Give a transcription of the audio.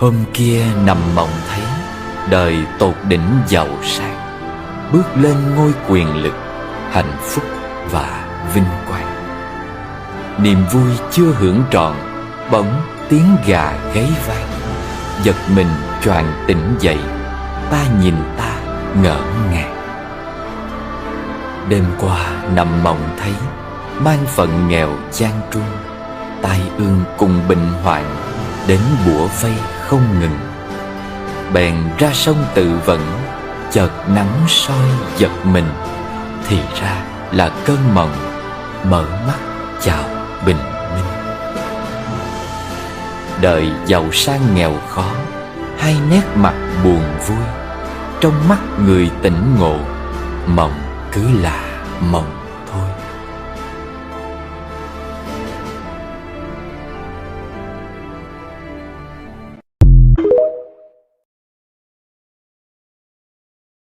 Hôm kia nằm mộng thấy đời tột đỉnh giàu sang, bước lên ngôi quyền lực, hạnh phúc và vinh quang. Niềm vui chưa hưởng trọn, bỗng tiếng gà gáy vang. Giật mình choàng tỉnh dậy, ta nhìn ta ngỡ ngàng. Đêm qua nằm mộng thấy mang phận nghèo chan truân, tai ương cùng bệnh hoạn đến bủa vây không ngừng. Bèn ra sông tự vẫn, chợt nắng soi giật mình, thì ra là cơn mộng, mở mắt chào bình minh. Đời giàu sang nghèo khó, hai nét mặt buồn vui. Trong mắt người tỉnh ngộ, mộng cứ là mộng.